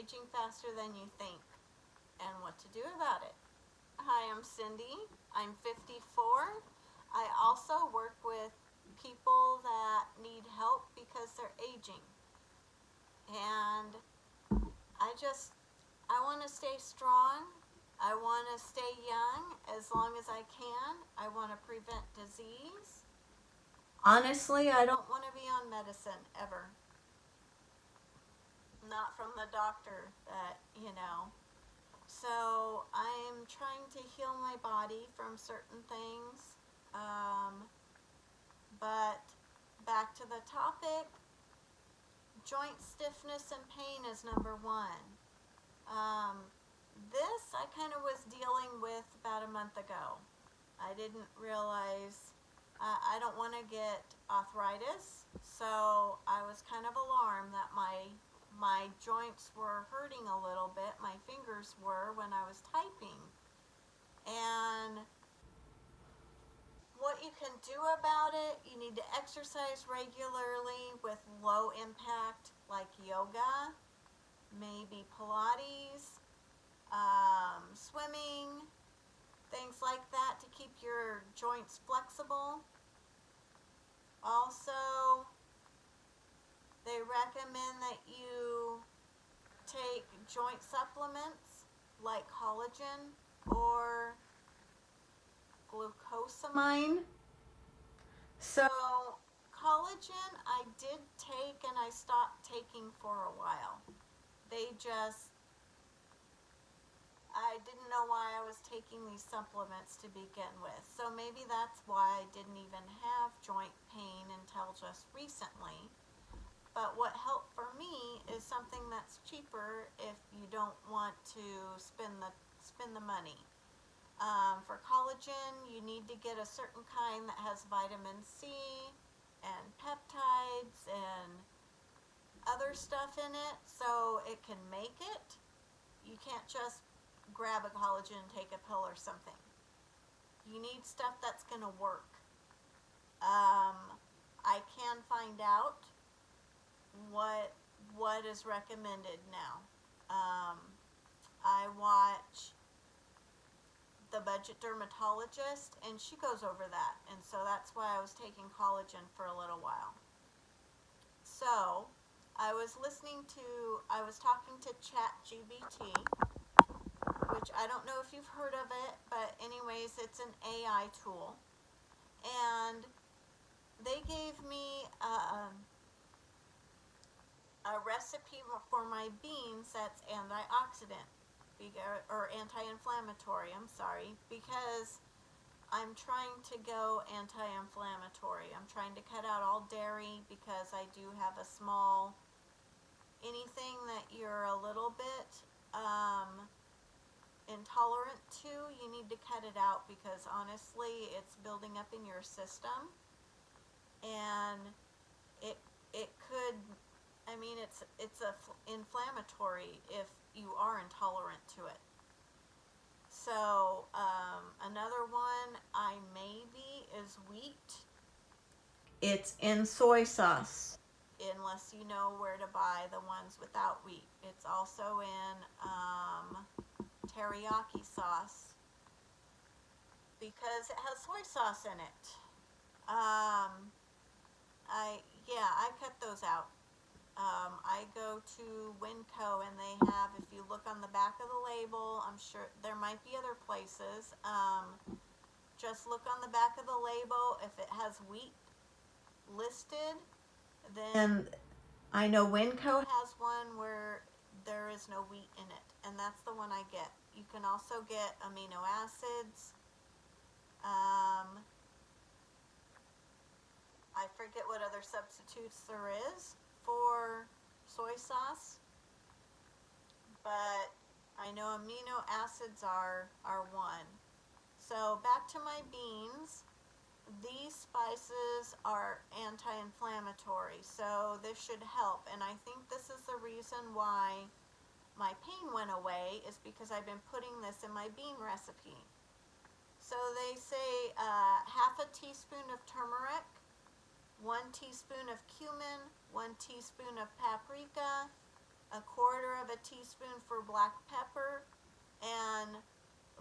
aging faster than you think and what to do about it. Hi, I'm Cindy. I'm 54. I also work with people that need help because they're aging. And I want to stay strong. I want to stay young as long as I can. I want to prevent disease. Honestly, I don't want to be on medicine ever. Not from the doctor that. So I'm trying to heal my body from certain things. But back to the topic, joint stiffness and pain is number one. This I kind of was dealing with about a month ago. I didn't realize I don't want to get arthritis, so I was kind of alarmed that my joints were hurting a little bit. My fingers were when I was typing. And what you can do about it, you need to exercise regularly with low impact, like yoga, maybe Pilates, swimming, things like that to keep your joints flexible. Also, they recommend that you take joint supplements like collagen or glucosamine. So, collagen I did take and I stopped taking for a while. I didn't know why I was taking these supplements to begin with. So maybe that's why I didn't even have joint pain until just recently. But what helped for me is something that's cheaper if you don't want to spend the money. For collagen, you need to get a certain kind that has vitamin C and peptides and other stuff in it so it can make it. You can't just grab a collagen and take a pill or something. You need stuff that's going to work. I can find out what is recommended now. I watch the budget dermatologist and she goes over that, and so that's why I was taking collagen for a little while. So I was talking to ChatGPT, which I don't know if you've heard of it, but anyways, it's an AI tool. And they gave me a recipe for my beans that's antioxidant or anti-inflammatory, I'm sorry, because I'm trying to go anti-inflammatory. I'm trying to cut out all dairy because I do have anything that you're a little bit intolerant to, you need to cut it out because honestly it's building up in your system, and it could, it's inflammatory if you are intolerant to it. So another one I maybe is wheat. It's in soy sauce, unless you know where to buy the ones without wheat. It's also in teriyaki sauce because it has soy sauce in it. I cut those out. I go to Winco and they have, if you look on the back of the label, I'm sure there might be other places. Just look on the back of the label. If it has wheat listed, then I know Winco has one where there is no wheat in it, and that's the one I get. You can also get amino acids. I forget what other substitutes there is for soy sauce, but I know amino acids are one. So back to my beans. These spices are anti-inflammatory, so this should help. And I think this is the reason why my pain went away, is because I've been putting this in my bean recipe. So they say half a teaspoon of turmeric, 1 teaspoon of cumin, 1 teaspoon of paprika, a quarter of a teaspoon for black pepper, and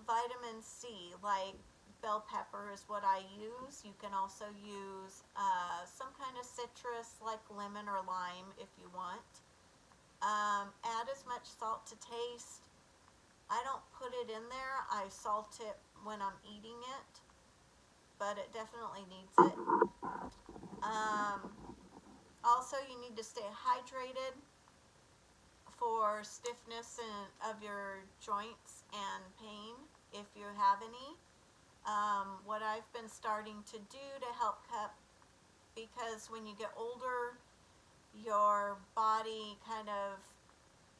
vitamin C, like bell pepper is what I use. You can also use some kind of citrus like lemon or lime if you want. Add as much salt to taste. I don't put it in there. I salt it when I'm eating it, but it definitely needs it. Also, you need to stay hydrated for stiffness of your joints and pain if you have any. What I've been starting to do to help cut, because when you get older, your body kind of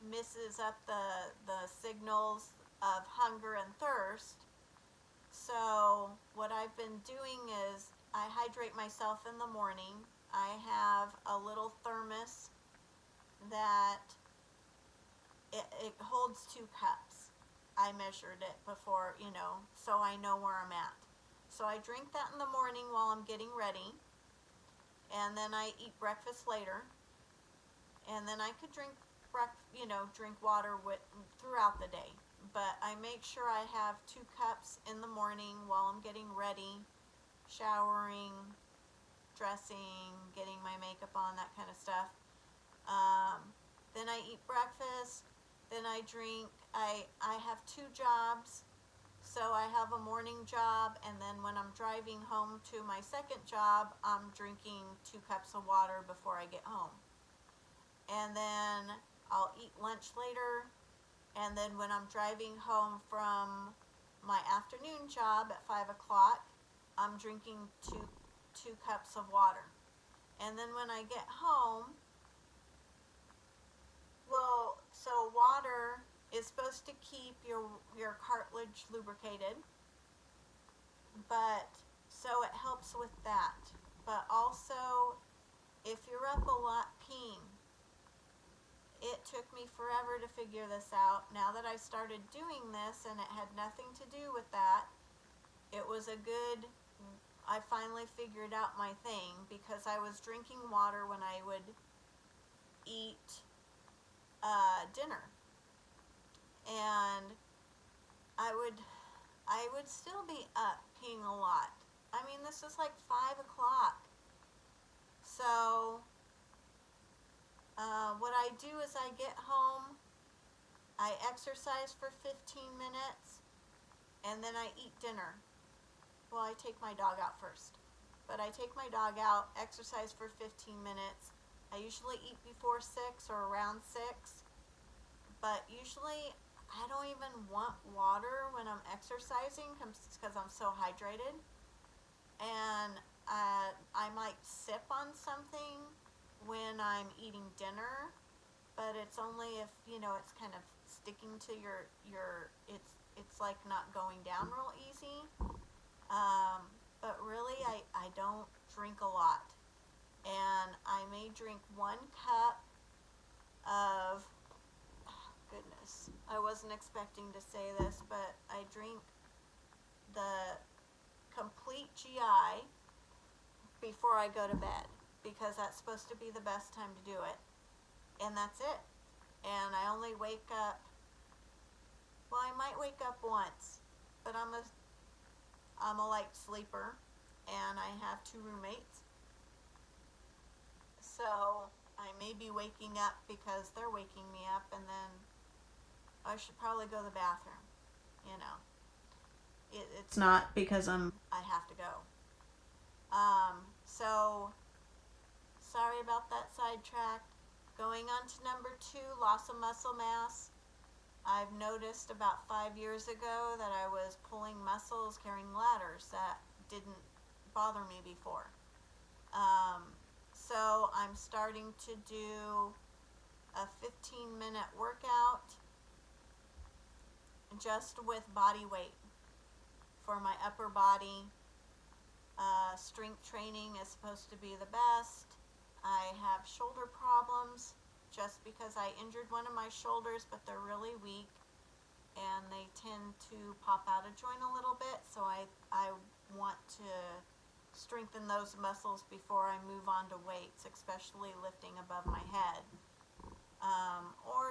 misses up the signals of hunger and thirst. So what I've been doing is I hydrate myself in the morning. I have a little thermos that it holds 2 cups. I measured it before, so I know where I'm at. So I drink that in the morning while I'm getting ready, and then I eat breakfast later, and then I could drink water throughout the day. But I make sure I have 2 cups in the morning while I'm getting ready, showering, dressing, getting my makeup on, that kind of stuff. Then I eat breakfast. Then I drink. I have 2 jobs. So I have a morning job, and then when I'm driving home to my second job, I'm drinking 2 cups of water before I get home. And then I'll eat lunch later, and then when I'm driving home from my afternoon job at 5 o'clock, I'm drinking two cups of water. And then when I get home, so water is supposed to keep your cartilage lubricated, but so it helps with that. But also, if you're up a lot peeing, it took me forever to figure this out. Now that I started doing this and it had nothing to do with that, I finally figured out my thing, because I was drinking water when I would eat dinner. And I would still be up peeing a lot. I mean, this is like 5 o'clock. So what I do is I get home, I exercise for 15 minutes, and then I eat dinner. Well, I take my dog out first. But I take my dog out, exercise for 15 minutes. I usually eat before 6 or around 6. But usually I don't even want water when I'm exercising because I'm so hydrated. And I might sip on something when I'm eating dinner, but it's only if it's kind of sticking to your it's like not going down real easy. But really I don't drink a lot, and I may drink 1 cup of, goodness, I wasn't expecting to say this, but I drink the complete GI before I go to bed, because that's supposed to be the best time to do it. And that's it. And I only wake up, well, I might wake up once, but I'm a light sleeper, and I have 2 roommates. So I may be waking up because they're waking me up, and then I should probably go to the bathroom. It's not because I have to go. So sorry about that sidetrack. Going on to number 2, loss of muscle mass. I've noticed about 5 years ago that I was pulling muscles carrying ladders that didn't bother me before. So I'm starting to do a 15-minute workout just with body weight for my upper body. Strength training is supposed to be the best. I have shoulder problems just because I injured one of my shoulders, but they're really weak and they tend to pop out of joint a little bit, so I want to strengthen those muscles before I move on to weights, especially lifting above my head. Or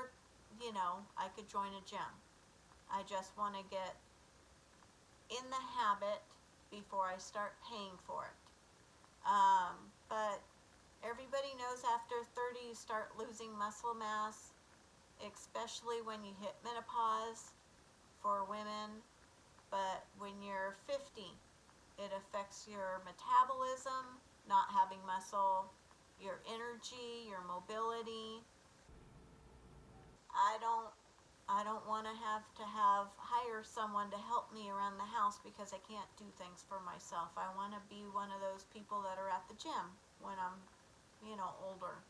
I could join a gym. I just want to get in the habit before I start paying for it. But everybody knows after 30 you start losing muscle mass, especially when you hit menopause for women. But when you're 50, it affects your metabolism, not having muscle, your energy, your mobility. I don't I don't want to hire someone to help me around the house because I can't do things for myself. I want to be one of those people that are at the gym when I'm, older.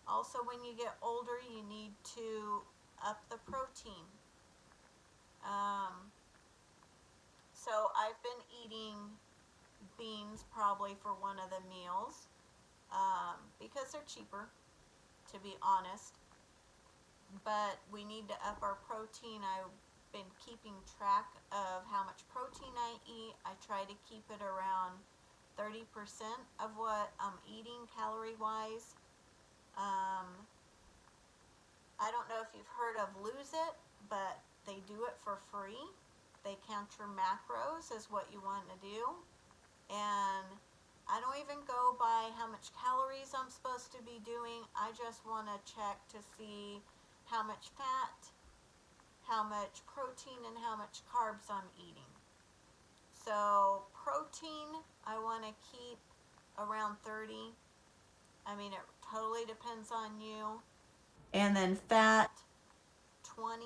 Also, when you get older, you need to up the protein. Um, so I've been eating beans probably for one of the meals because they're cheaper, to be honest. But we need to up our protein. I've been keeping track of how much protein I eat. I try to keep it around 30% of what I'm eating calorie-wise. I don't know if you've heard of Lose It, but they do it for free. They count your macros as what you want to do. And I don't even go by how much calories I'm supposed to be doing. I just want to check to see how much fat, how much protein, and how much carbs I'm eating. So protein, I want to keep around 30. I mean, it totally depends on you. And then fat, 20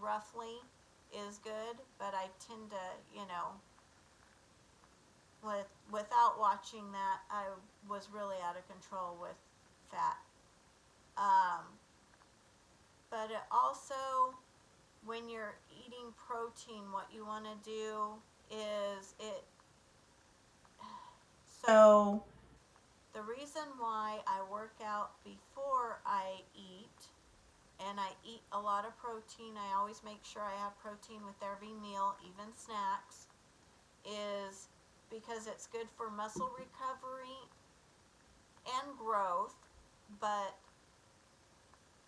roughly is good, but I tend to, without watching that, I was really out of control with fat. But it also, when you're eating protein, what you want to do is so the reason why I work out before I eat, and I eat a lot of protein, I always make sure I have protein with every meal, even snacks, is because it's good for muscle recovery and growth, but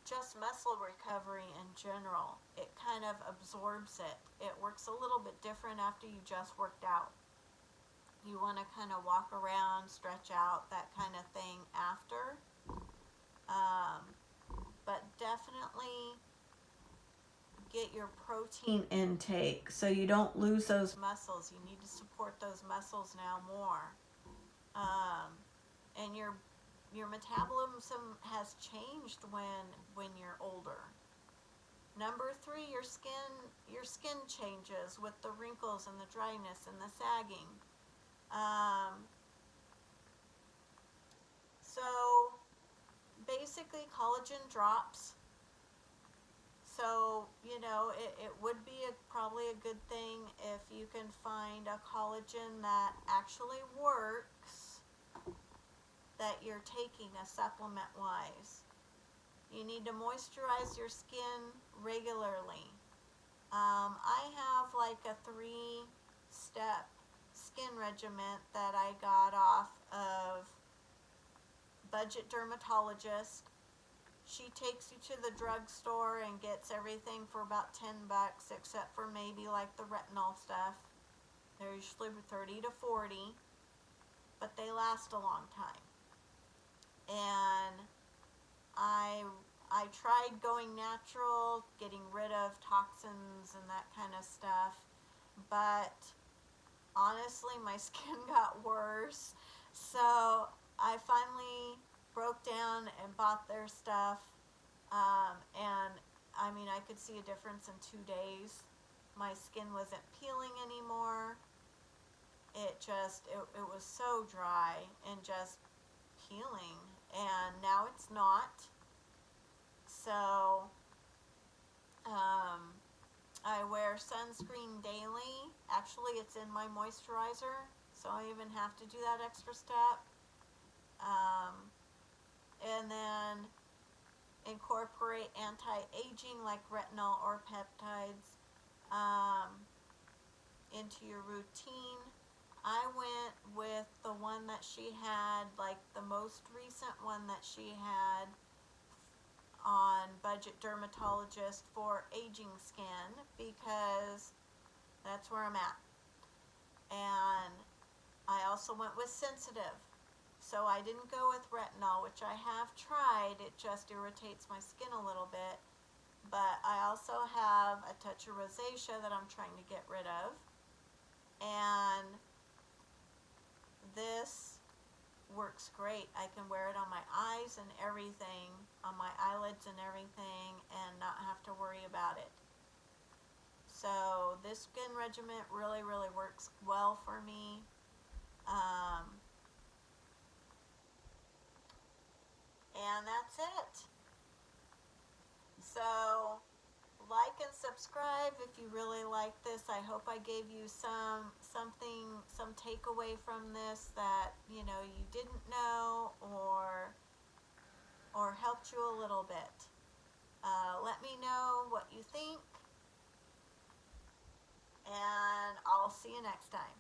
just muscle recovery in general. It kind of absorbs it. It works a little bit different after you just worked out. You want to kind of walk around, stretch out, that kind of thing after. But definitely get your protein intake so you don't lose those muscles. You need to support those muscles now more. And your metabolism has changed when you're older. Number 3, your skin changes with the wrinkles and the dryness and the sagging. So basically collagen drops. So, it would be probably a good thing if you can find a collagen that actually works, that you're taking a supplement wise. You need to moisturize your skin regularly. I have like a 3-step skin regimen that I got off of Budget Dermatologist. She takes you to the drugstore and gets everything for about $10, except for maybe like the retinol stuff. They're usually 30 to 40, but they last a long time. And I tried going natural, getting rid of toxins and that kind of stuff, but honestly my skin got worse. So I finally broke down and bought their stuff, and I mean, I could see a difference in 2 days. My skin wasn't peeling anymore. It was so dry and just peeling, and now it's not. So I wear sunscreen daily. Actually, it's in my moisturizer, so I even have to do that extra step. And then incorporate anti-aging like retinol or peptides into your routine. I went with the one that she had, like the most recent one that she had on Budget Dermatologist for Aging Skin because that's where I'm at. And I also went with Sensitive. So I didn't go with retinol, which I have tried. It just irritates my skin a little bit. But I also have a touch of rosacea that I'm trying to get rid of. And this works great. I can wear it on my eyes and everything, on my eyelids and everything, and not have to worry about it. So this skin regimen really, really works well for me. And that's it. So like and subscribe if you really like this. I hope I gave you some takeaway from this that you didn't know, or helped you a little bit. Let me know what you think, and I'll see you next time.